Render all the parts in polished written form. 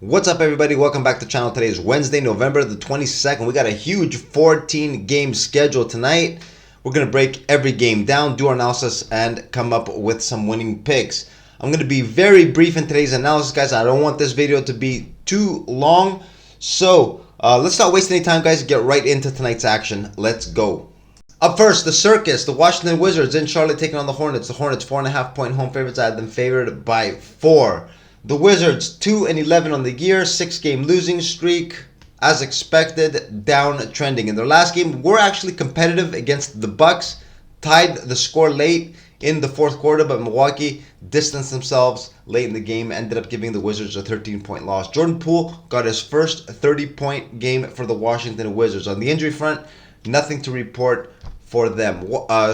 What's up, everybody? Welcome back to the channel. Today is Wednesday, November the 22nd. We got a huge 14-game schedule tonight. We're going to break every game down, do our analysis, and come up with some winning picks. I'm going to be very brief in today's analysis, guys. I don't want this video to be too long. So let's not waste any time, guys. Get right into tonight's action. Let's go. Up first, the circus. The Washington Wizards in Charlotte taking on the Hornets. The Hornets 4.5-point home favorites. I had them favored by 4. The Wizards 2-11 on the year, 6-game losing streak. As expected, downtrending. In their last game, were actually competitive against the Bucks. Tied the score late in the fourth quarter, but Milwaukee distanced themselves late in the game. Ended up giving the Wizards a 13-point loss. Jordan Poole got his first 30-point game for the Washington Wizards. On the injury front, nothing to report for them.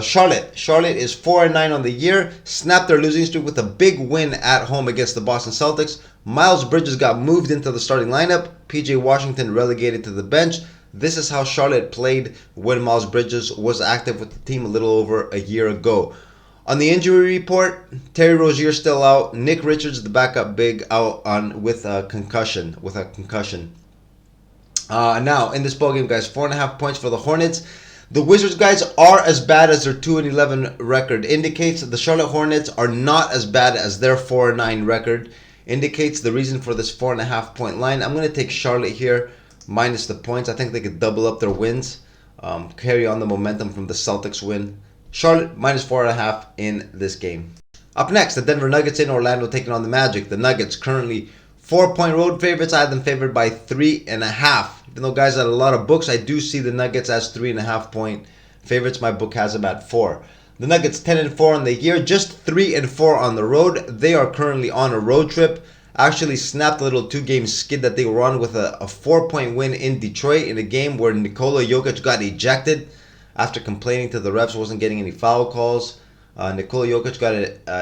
Charlotte is 4-9 on the year. Snapped their losing streak with a big win at home against the Boston Celtics. Miles Bridges got moved into the starting lineup. PJ Washington relegated to the bench. This is how Charlotte played when Miles Bridges was active with the team a little over a year ago. On the injury report, Terry Rozier still out. Nick Richards, the backup big, out with a concussion. Now in this ballgame, guys, 4.5 points for the Hornets. The Wizards, guys, are as bad as their 2-11 record indicates. The Charlotte Hornets are not as bad as their 4-9 record indicates. The reason for this 4.5-point line, I'm going to take Charlotte here minus the points. I think they could double up their wins, carry on the momentum from the Celtics win. Charlotte minus 4.5 in this game. Up next, the Denver Nuggets in Orlando taking on the Magic. The Nuggets currently 4-point road favorites. I had them favored by 3.5. Even though, guys, at a lot of books, I do see the Nuggets as 3.5-point favorites. My book has them at 4. The Nuggets 10-4 on the year, just 3-4 on the road. They are currently on a road trip. Actually snapped a little 2-game skid that they were on with a 4-point win in Detroit in a game where Nikola Jokic got ejected after complaining to the refs, wasn't getting any foul calls. Nikola Jokic got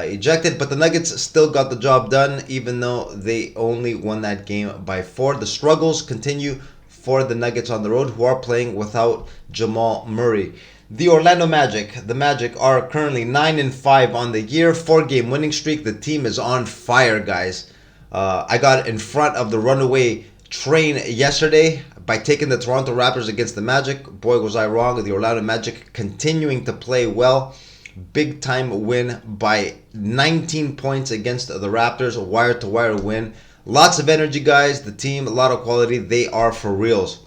ejected, but the Nuggets still got the job done, even though they only won that game by 4. The struggles continue for the Nuggets on the road, who are playing without Jamal Murray. The Orlando Magic. The Magic are currently 9-5 on the year, 4-game winning streak. The team is on fire, guys. I got in front of the runaway train yesterday by taking the Toronto Raptors against the Magic. Boy, was I wrong. The Orlando Magic continuing to play well. Big time win by 19 points against the Raptors. A wire-to-wire win. Lots of energy, guys. The team, a lot of quality. They are for reals.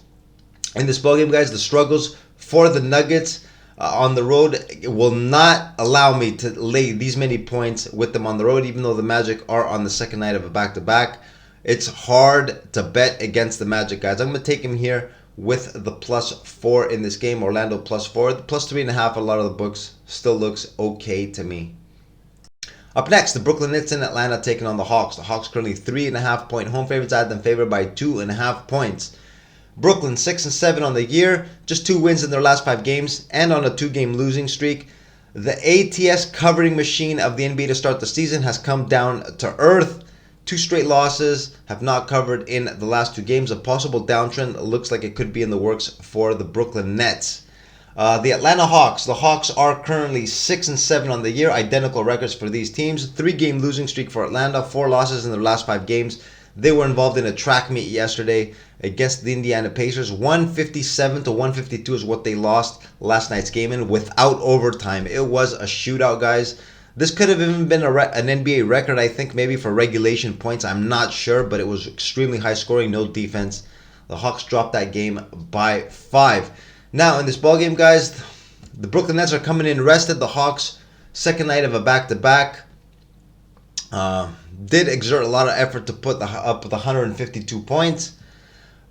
In this ballgame, guys, the struggles for the Nuggets on the road will not allow me to lay these many points with them on the road, even though the Magic are on the second night of a back-to-back. It's hard to bet against the Magic, guys. I'm going to take him here with the +4 in this game. Orlando +4. The +3.5, a lot of the books still looks okay to me. Up next, the Brooklyn Nets in Atlanta taking on the Hawks. The Hawks currently 3.5-point home favorites. I had them favored by 2.5 points. Brooklyn 6-7 on the year, just 2 wins in their last 5 games, and on a 2-game losing streak. The ATS covering machine of the NBA to start the season has come down to earth. 2 straight losses, have not covered in the last 2 games. A possible downtrend looks like it could be in the works for the Brooklyn Nets. The Atlanta Hawks. The Hawks are currently 6-7 on the year. Identical records for these teams. 3-game losing streak for Atlanta. 4 losses in their last 5 games. They were involved in a track meet yesterday against the Indiana Pacers. 157-152 is what they lost last night's game in without overtime. It was a shootout, guys. This could have even been an NBA record, I think, maybe for regulation points. I'm not sure, but it was extremely high scoring, no defense. The Hawks dropped that game by 5. Now, in this ballgame, guys, the Brooklyn Nets are coming in rested. The Hawks, second night of a back-to-back, did exert a lot of effort to put up with 152 points.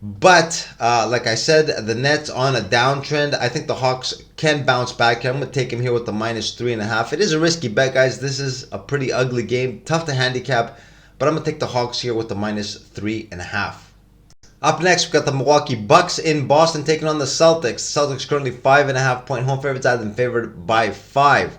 But, like I said, the Nets on a downtrend. I think the Hawks can bounce back here. I'm going to take him here with the -3.5. It is a risky bet, guys. This is a pretty ugly game. Tough to handicap. But I'm going to take the Hawks here with the -3.5. Up next, we've got the Milwaukee Bucks in Boston taking on the Celtics. Celtics currently 5.5-point home favorites. I have them favored by 5.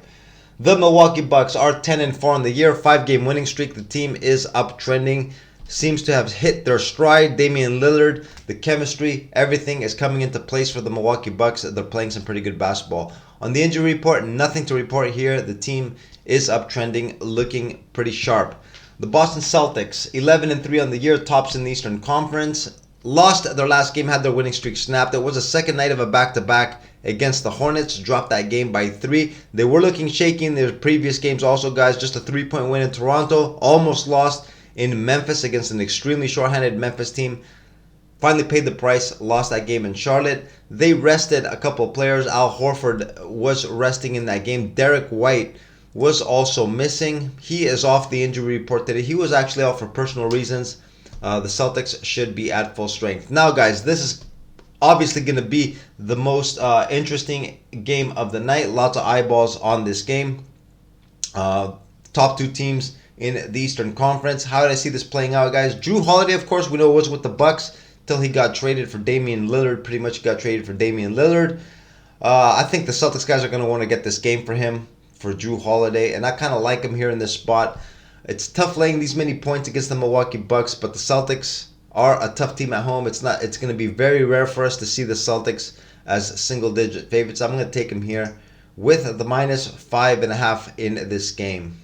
The Milwaukee Bucks are 10-4 on the year. 5-game winning streak. The team is uptrending. Seems to have hit their stride. Damian Lillard, the chemistry, everything is coming into place for the Milwaukee Bucks. They're playing some pretty good basketball. On the injury report, nothing to report here. The team is uptrending, looking pretty sharp. The Boston Celtics, 11-3 on the year, tops in the Eastern Conference. Lost their last game, had their winning streak snapped. It was the second night of a back-to-back against the Hornets. Dropped that game by 3. They were looking shaky in their previous games also, guys. Just a 3-point win in Toronto. Almost lost in Memphis against an extremely short-handed Memphis team. Finally paid the price, lost that game in Charlotte. They rested a couple of players. Al Horford was resting in that game. Derek White was also missing. He is off the injury report today. He was actually out for personal reasons. The Celtics should be at full strength. Now, guys, this is obviously going to be the most interesting game of the night. Lots of eyeballs on this game. Top two teams in the Eastern Conference. How did I see this playing out, guys? Drew Holiday, of course, we know was with the Bucks till he got traded for Damian Lillard. Pretty much got traded for Damian Lillard. I think the Celtics guys are going to want to get this game for him, for Drew Holiday, and I kind of like him here in this spot. It's tough laying these many points against the Milwaukee Bucks, but the Celtics are a tough team at home. It's going to be very rare for us to see the Celtics as single-digit favorites. I'm going to take them here with the -5.5 in this game.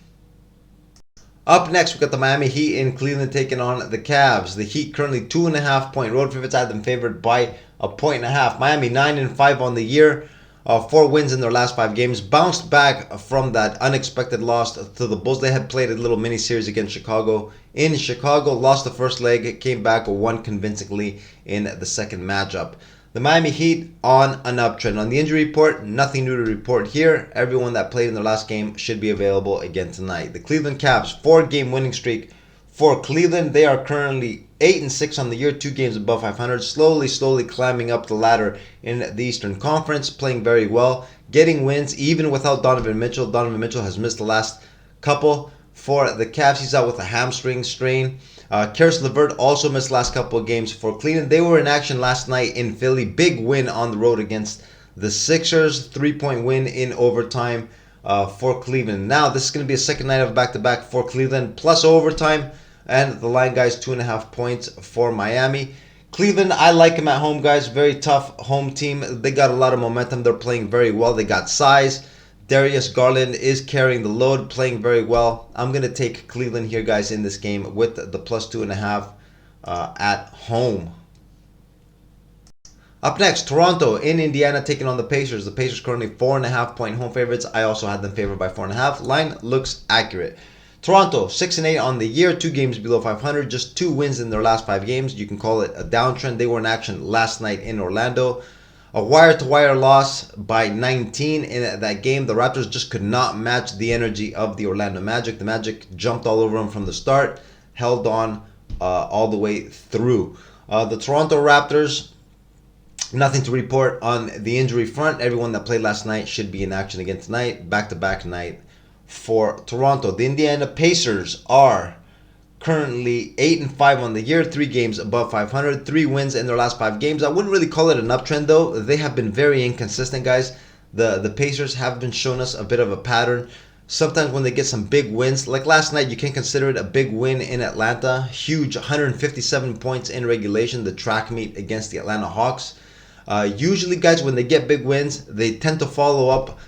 Up next, we got the Miami Heat in Cleveland taking on the Cavs. The Heat currently 2.5-point road favorites. I had them favored by 1.5. Miami 9-5 on the year. 4 wins in their last 5 games. Bounced back from that unexpected loss to the Bulls. They had played a little mini series against Chicago. In Chicago, lost the first leg, came back, won convincingly in the second matchup. The Miami Heat on an uptrend. On the injury report, nothing new to report here. Everyone that played in their last game should be available again tonight. The Cleveland Cavs, 4-game winning streak for Cleveland. They are currently 8-6 on the year, 2 games above 500. Slowly climbing up the ladder in the Eastern Conference, playing very well, getting wins even without Donovan Mitchell. Donovan Mitchell has missed the last couple. For the Cavs, he's out with a hamstring strain. Karis LeVert also missed the last couple of games for Cleveland. They were in action last night in Philly. Big win on the road against the Sixers. 3-point win in overtime for Cleveland. Now, this is going to be a second night of back-to-back for Cleveland, plus overtime. And the line, guys, 2.5 points for Miami. Cleveland, I like him at home, guys. Very tough home team. They got a lot of momentum. They're playing very well. They got size. Darius Garland is carrying the load, playing very well. I'm going to take Cleveland here, guys, in this game with the plus 2.5 at home. Up next, Toronto in Indiana taking on the Pacers. The Pacers currently 4.5-point home favorites. I also had them favored by 4.5. Line looks accurate. Toronto 6-8 on the year, 2 games below 500, just 2 wins in their last 5 games. You can call it a downtrend. They were in action last night in Orlando. A wire-to-wire loss by 19 in that game. The Raptors just could not match the energy of the Orlando Magic. The Magic jumped all over them from the start, held on all the way through. The Toronto Raptors, nothing to report on the injury front. Everyone that played last night should be in action again tonight. Back-to-back night for Toronto. The Indiana Pacers are currently 8-5 on the year, 3 games above 500, 3 wins in their last 5 games. I wouldn't really call it an uptrend, though. They have been very inconsistent, guys. The Pacers have been showing us a bit of a pattern. Sometimes when they get some big wins, like last night, you can consider it a big win in Atlanta. Huge 157 points in regulation, the track meet against the Atlanta Hawks. Usually, guys, when they get big wins, they tend to follow up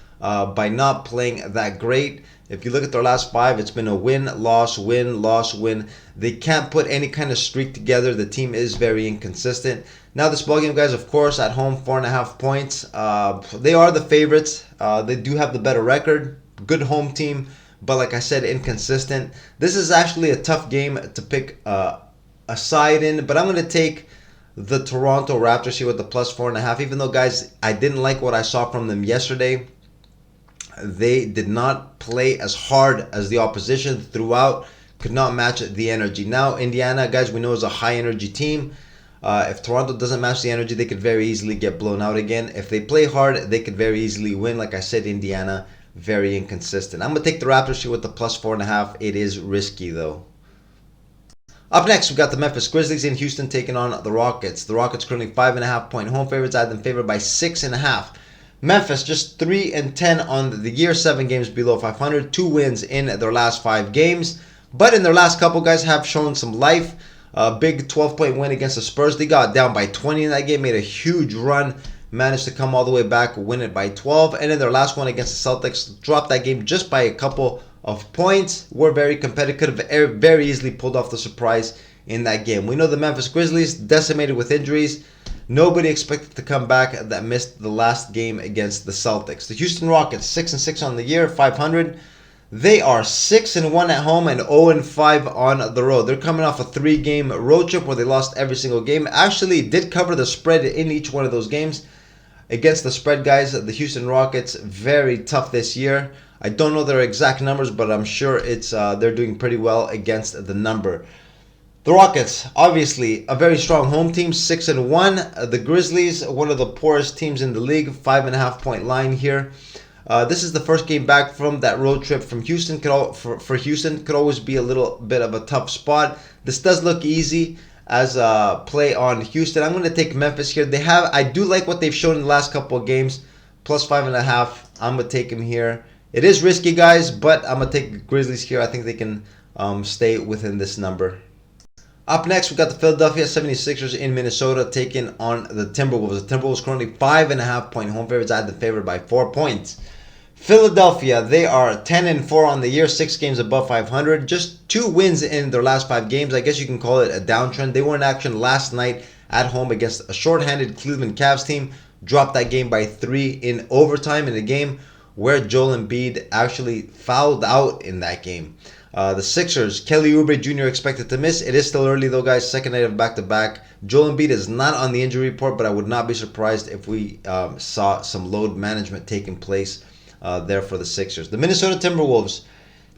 by not playing that great. If you look at their last 5, it's been a win, loss, win, loss, win. They can't put any kind of streak together. The team is very inconsistent. Now this ballgame, guys, of course, at home, 4.5 points. They are the favorites. They do have the better record. Good home team, but like I said, inconsistent. This is actually a tough game to pick a side in, but I'm going to take the Toronto Raptors here with the plus 4.5. Even though, guys, I didn't like what I saw from them yesterday. They did not play as hard as the opposition throughout, could not match the energy. Now, Indiana, guys, we know is a high-energy team. If Toronto doesn't match the energy, they could very easily get blown out again. If they play hard, they could very easily win. Like I said, Indiana, very inconsistent. I'm going to take the Raptors here with the plus 4.5. It is risky, though. Up next, we got the Memphis Grizzlies in Houston taking on the Rockets. The Rockets currently 5.5-point home favorites. I had them favored by 6.5. Memphis just 3-10 on the year, 7 games below 500, 2 wins in their last 5 games. But in their last couple, guys, have shown some life. A big 12-point win against the Spurs. They got down by 20 in that game, made a huge run, managed to come all the way back, win it by 12. And in their last one against the Celtics, dropped that game just by a couple of points. Were very competitive, could have very easily pulled off the surprise in that game. We know the Memphis Grizzlies, decimated with injuries. Nobody expected to come back that missed the last game against the Celtics. The Houston Rockets, 6-6 on the year, 500. They are 6-1 at home and 0-5 on the road. They're coming off a 3-game road trip where they lost every single game. Actually, did cover the spread in each one of those games. Against the spread, guys, the Houston Rockets, very tough this year. I don't know their exact numbers, but I'm sure it's they're doing pretty well against the number. The Rockets, obviously, a very strong home team, 6-1. The Grizzlies, one of the poorest teams in the league, 5.5 point line here. This is the first game back from that road trip from Houston. For Houston, could always be a little bit of a tough spot. This does look easy as a play on Houston. I'm going to take Memphis here. I do like what they've shown in the last couple of games. Plus 5.5. I'm going to take them here. It is risky, guys, but I'm going to take the Grizzlies here. I think they can stay within this number. Up next, we got the Philadelphia 76ers in Minnesota taking on the Timberwolves. The Timberwolves currently 5.5 point home favorites. I had them favored by 4 points. Philadelphia, they are 10-4 on the year, 6 games above 500. Just 2 wins in their last 5 games. I guess you can call it a downtrend. They were in action last night at home against a shorthanded Cleveland Cavs team. Dropped that game by 3 in overtime in a game where Joel Embiid actually fouled out in that game. The Sixers, Kelly Oubre Jr. expected to miss. It is still early though, guys. Second night of back-to-back. Joel Embiid is not on the injury report, but I would not be surprised if we saw some load management taking place there for the Sixers. The Minnesota Timberwolves,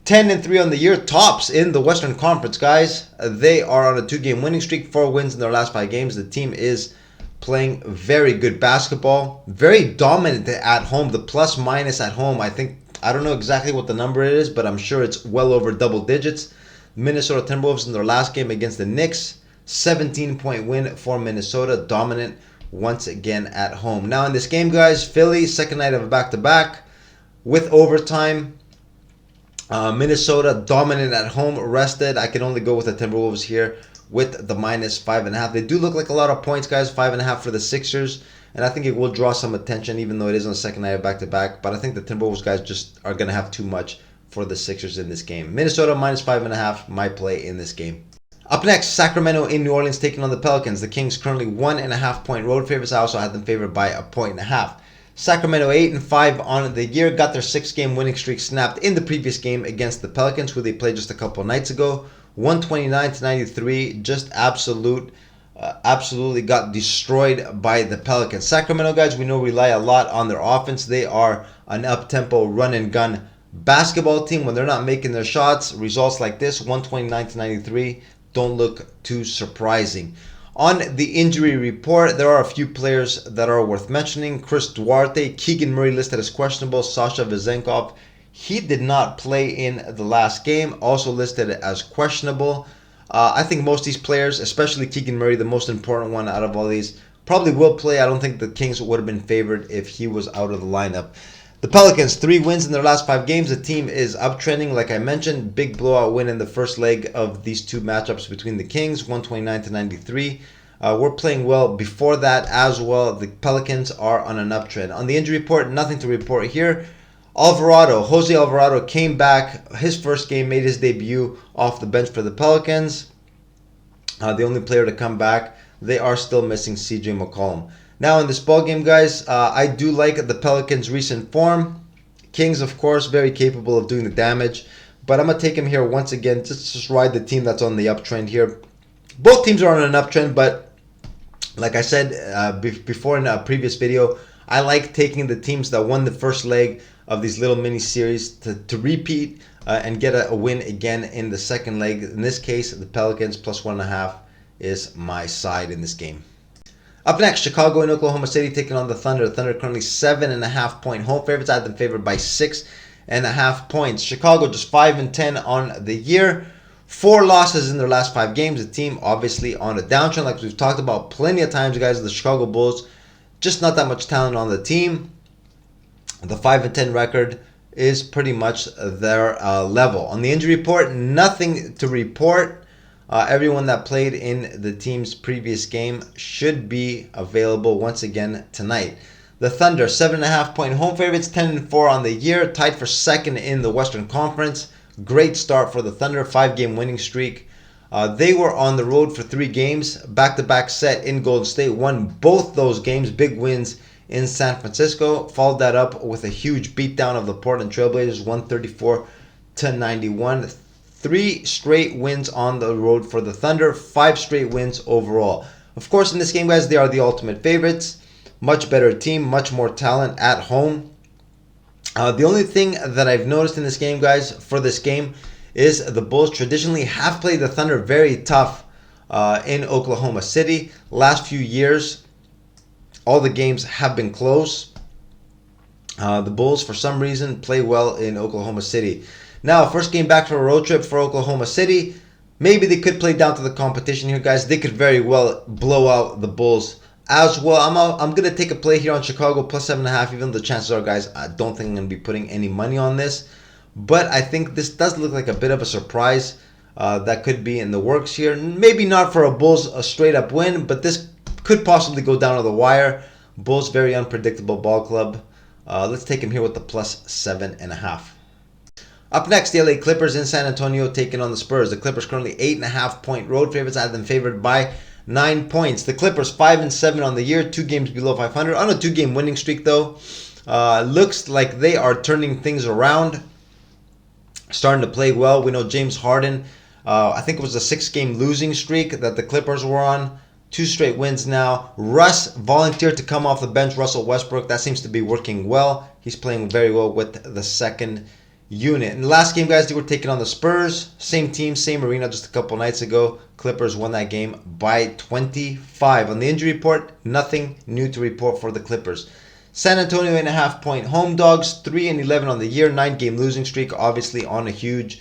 10-3 on the year, tops in the Western Conference, guys. They are on a 2-game winning streak, 4 wins in their last 5 games. The team is playing very good basketball, very dominant at home. The plus-minus at home, I don't know exactly what the number is, but I'm sure it's well over double digits. Minnesota Timberwolves in their last game against the Knicks, 17-point win for Minnesota, dominant once again at home. Now in this game, guys, Philly, second night of a back-to-back with overtime. Minnesota dominant at home, rested. I can only go with the Timberwolves here with the minus 5.5. They do look like a lot of points, guys. 5.5 for the Sixers. And I think it will draw some attention, even though it is on the second night of back-to-back. But I think the Timberwolves guys just are going to have too much for the Sixers in this game. Minnesota minus 5.5, my play in this game. Up next, Sacramento in New Orleans taking on the Pelicans. The Kings currently 1.5 point road favorites. I also had them favored by 1.5 points. Sacramento 8-5 on the year. Got their 6-game winning streak snapped in the previous game against the Pelicans, who they played just a couple nights ago. 129-93, just absolutely got destroyed by the Pelicans. Sacramento, guys, we know rely a lot on their offense. They are an up-tempo run-and-gun basketball team. When they're not making their shots, results like this, 129-93, don't look too surprising. On the injury report, there are a few players that are worth mentioning. Chris Duarte, Keegan Murray listed as questionable, Sasha Vezenkov, he did not play in the last game, also listed as questionable. I think most of these players, especially Keegan Murray, the most important one out of all these, probably will play. I don't think the Kings would have been favored if he was out of the lineup. The Pelicans, 3 wins in their last 5 games. The team is uptrending, like I mentioned. Big blowout win in the first leg of these 2 matchups between the Kings, 129-93. We're playing well before that as well. The Pelicans are on an uptrend. On the injury report, nothing to report here. Jose Alvarado came back. His first game, made his debut off the bench for the Pelicans. The only player to come back. They are still missing CJ McCollum. Now in this ball game, guys, I do like the Pelicans' recent form. Kings, of course, very capable of doing the damage. But I'm going to take him here once again. Just ride the team that's on the uptrend here. Both teams are on an uptrend, but like I said before in a previous video, I like taking the teams that won the first leg of these little mini series to repeat and get a win again in the second leg. In this case, the Pelicans plus 1.5 is my side in this game. Up next, Chicago and Oklahoma City taking on the Thunder. The Thunder currently 7.5 point home favorites. I had them favored by 6.5 points. Chicago just 5-10 on the year. 4 losses in their last 5 games. The team obviously on a downtrend, like we've talked about plenty of times, guys. The Chicago Bulls, just not that much talent on the team. The 5-10 record is pretty much their level. On the injury report, nothing to report. Everyone that played in the team's previous game should be available once again tonight. The Thunder, 7.5 point home favorites, 10-4 on the year, tied for second in the Western Conference. Great start for the Thunder, 5-game winning streak. They were on the road for 3 games, back-to-back set in Golden State, won both those games, big wins in San Francisco. Followed that up with a huge beatdown of the Portland Trailblazers, 134-91. 3 straight wins on the road for the Thunder, 5 straight wins overall. Of course, in this game, guys, they are the ultimate favorites. Much better team, much more talent at home. The only thing that I've noticed in this game, guys, for this game, is the Bulls traditionally have played the Thunder very tough in Oklahoma City. Last few years, all the games have been close. The Bulls, for some reason, play well in Oklahoma City. Now, first game back for a road trip for Oklahoma City. Maybe they could play down to the competition here, guys. They could very well blow out the Bulls as well. I'm going to take a play here on Chicago plus 7.5, even though the chances are, guys, I don't think I'm going to be putting any money on this. But I think this does look like a bit of a surprise that could be in the works here. Maybe not for a straight-up win, but this could possibly go down to the wire. Bulls, very unpredictable ball club. Let's take him here with the plus 7.5. Up next, the LA Clippers in San Antonio taking on the Spurs. The Clippers currently 8.5-point road favorites. I have them favored by 9 points. The Clippers 5-7 on the year, 2 games below 500. On a 2-game winning streak, though. Looks like they are turning things around, starting to play well. We know James Harden, I think it was a 6-game losing streak that the Clippers were on. 2 straight wins now. Russ volunteered to come off the bench. Russell Westbrook, that seems to be working well. He's playing very well with the second unit. In the last game, guys, they were taking on the Spurs. Same team, same arena just a couple nights ago. Clippers won that game by 25. On the injury report, nothing new to report for the Clippers. San Antonio 8.5-point home dogs, 3-11 on the year, 9-game losing streak, obviously on a huge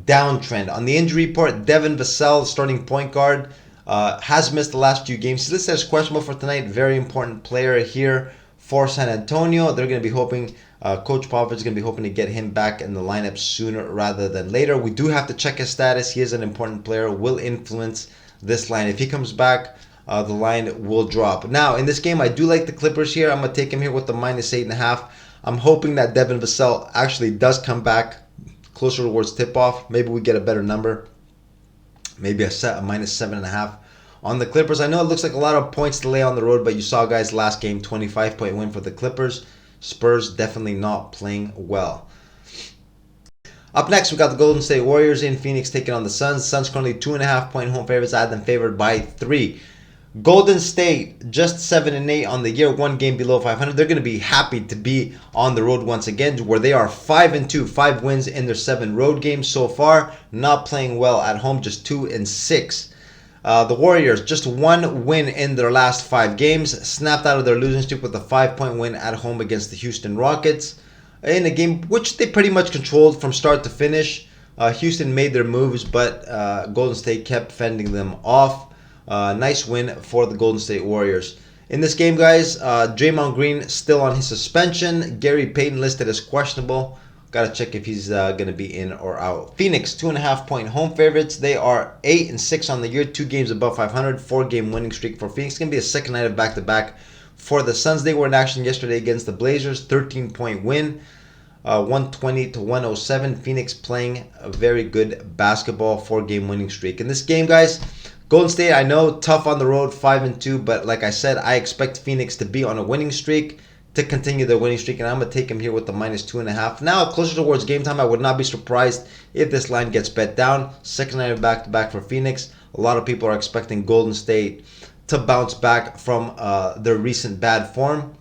downtrend. On the injury report, Devin Vassell, starting point guard, has missed the last few games. He's listed as questionable for tonight. Very important player here for San Antonio. They're going to be hoping, Coach Popovich is going to be hoping to get him back in the lineup sooner rather than later. We do have to check his status. He is an important player, will influence this line. If he comes back, the line will drop. Now, in this game, I do like the Clippers here. I'm going to take him here with the minus 8.5. I'm hoping that Devin Vassell actually does come back closer towards tip-off. Maybe we get a better number. Maybe a minus 7.5 on the Clippers. I know it looks like a lot of points to lay on the road, but you saw, guys, last game, 25-point win for the Clippers. Spurs definitely not playing well. Up next, we got the Golden State Warriors in Phoenix taking on the Suns. Suns currently 2.5-point home favorites. I had them favored by 3. Golden State just 7-8 on the year, 1 game below 500. They're going to be happy to be on the road once again, where they are 5-2, 5 wins in their 7 road games so far. Not playing well at home, just 2-6. The Warriors, just 1 win in their last 5 games, snapped out of their losing streak with a 5-point win at home against the Houston Rockets in a game which they pretty much controlled from start to finish. Houston made their moves, but Golden State kept fending them off. Nice win for the Golden State Warriors. In this game, guys, Draymond Green still on his suspension. Gary Payton listed as questionable. Got to check if he's going to be in or out. Phoenix, 2.5-point home favorites. They are 8-6 on the year, 2 games above 500, 4-game winning streak for Phoenix. It's going to be a second night of back-to-back for the Suns. They were in action yesterday against the Blazers, 13-point win, 120-107. Phoenix playing a very good basketball, 4-game winning streak. In this game, guys, Golden State, I know, tough on the road, 5-2, but like I said, I expect Phoenix to be on a winning streak, to continue their winning streak, and I'm going to take him here with the minus 2.5. Now, closer towards game time, I would not be surprised if this line gets bet down. Second night of back-to-back for Phoenix. A lot of people are expecting Golden State to bounce back from their recent bad form.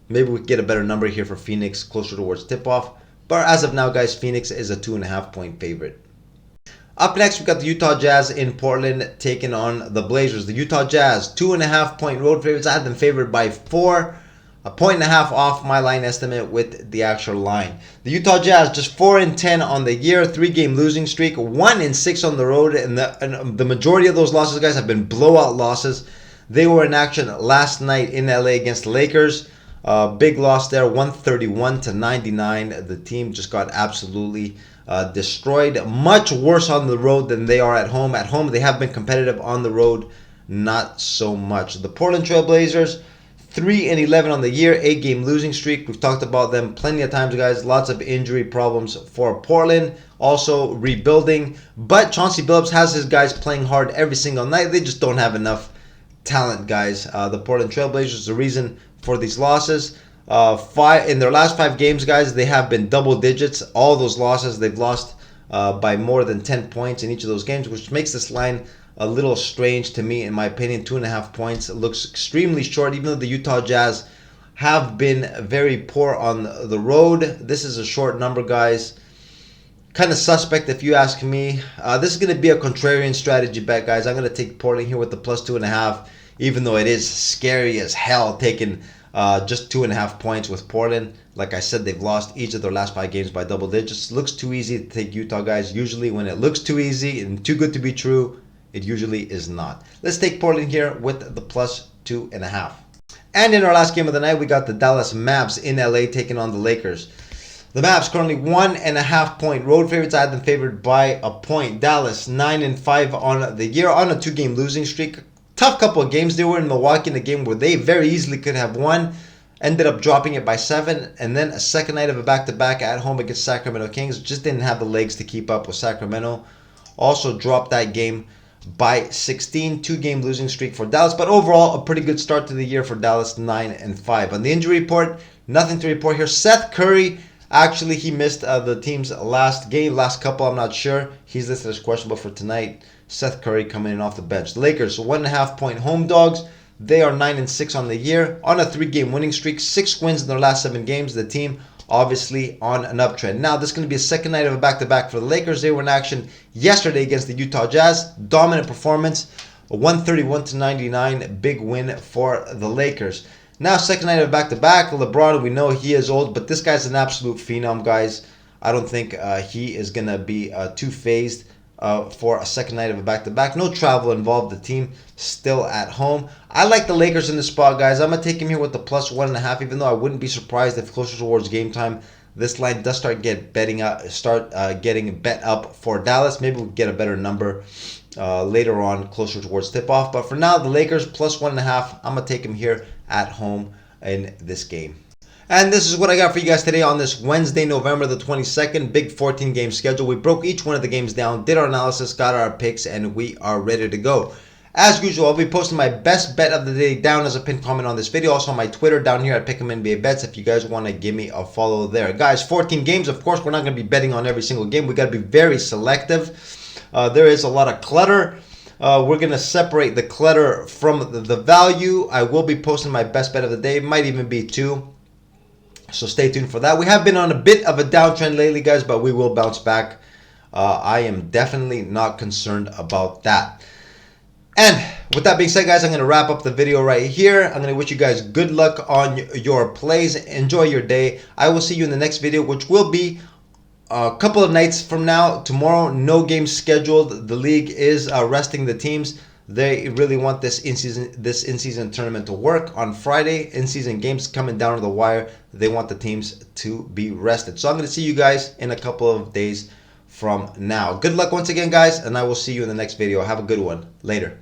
Maybe we can get a better number here for Phoenix, closer towards tip-off. But as of now, guys, Phoenix is a 2.5-point favorite. Up next, we got the Utah Jazz in Portland taking on the Blazers. The Utah Jazz, 2.5-point road favorites. I had them favored by 4. 1.5 off my line estimate with the actual line. The Utah Jazz just 4-10 on the year, 3-game losing streak, 1-6 on the road, and the majority of those losses, guys, have been blowout losses. They were in action last night in LA against the Lakers. Big loss there, 131-99. The team just got absolutely destroyed. Much worse on the road than they are at home. At home, they have been competitive. On the road, not so much. The Portland Trail Blazers, 3-11 on the year, 8-game losing streak. We've talked about them plenty of times, guys. Lots of injury problems for Portland. Also rebuilding. But Chauncey Billups has his guys playing hard every single night. They just don't have enough talent, guys. The Portland Trailblazers is the reason for these losses. In their last 5 games, guys, they have been double digits. All those losses, they've lost by more than 10 points in each of those games, which makes this line a little strange to me, in my opinion. 2.5 points. It looks extremely short, even though the Utah Jazz have been very poor on the road. This is a short number, guys. Kind of suspect if you ask me. This is going to be a contrarian strategy bet, guys. I'm going to take Portland here with the plus 2.5, even though it is scary as hell taking just 2.5 points with Portland. Like I said, they've lost each of their last 5 games by double digits. Looks too easy to take Utah, guys. Usually when it looks too easy and too good to be true, it usually is not. Let's take Portland here with the plus 2.5. And in our last game of the night, we got the Dallas Mavs in LA taking on the Lakers. The Mavs currently 1.5 point road favorites. I had them favored by a point. Dallas 9-5 on the year on a 2-game losing streak. Tough couple of games. They were in Milwaukee in a game where they very easily could have won. Ended up dropping it by 7. And then a second night of a back-to-back at home against Sacramento Kings. Just didn't have the legs to keep up with Sacramento. Also dropped that game by 16. 2-game losing streak for Dallas. But overall, a pretty good start to the year for Dallas, 9-5. On the injury report, nothing to report here. Seth Curry, actually, he missed the team's last couple, I'm not sure. He's listed as questionable for tonight. Seth Curry coming in off the bench. The Lakers, 1.5 point home dogs. They are 9-6 on the year on a 3-game winning streak. 6 wins in their last 7 games. The team obviously on an uptrend. Now, this is going to be a second night of a back-to-back for the Lakers. They were in action yesterday against the Utah Jazz. Dominant performance, a 131-99 big win for the Lakers. Now, second night of a back-to-back. LeBron, we know he is old, but this guy's an absolute phenom, guys. I don't think he is going to be too phased for a second night of a back-to-back. No travel involved. The team still at home. I like the Lakers in this spot, guys. I'm going to take him here with the plus 1.5, even though I wouldn't be surprised if closer towards game time, this line does start getting bet up for Dallas. Maybe we'll get a better number later on, closer towards tip-off. But for now, the Lakers plus 1.5. I'm going to take him here at home in this game. And this is what I got for you guys today on this Wednesday, November the 22nd. Big 14-game schedule. We broke each one of the games down, did our analysis, got our picks, and we are ready to go. As usual, I'll be posting my best bet of the day down as a pinned comment on this video. Also on my Twitter down here at Pick'emNBA Bets if you guys want to give me a follow there. Guys, 14 games. Of course, we're not going to be betting on every single game. We got to be very selective. There is a lot of clutter. We're going to separate the clutter from the value. I will be posting my best bet of the day. It might even be 2. So stay tuned for that. We have been on a bit of a downtrend lately, guys, but we will bounce back. I am definitely not concerned about that. And with that being said, guys, I'm going to wrap up the video right here. I'm going to wish you guys good luck on your plays. Enjoy your day. I will see you in the next video, which will be a couple of nights from now. Tomorrow, no games scheduled. The league is resting the teams. They really want this in-season tournament to work. On Friday, in-season games coming down to the wire. They want the teams to be rested. So I'm going to see you guys in a couple of days from now. Good luck once again, guys, and I will see you in the next video. Have a good one. Later.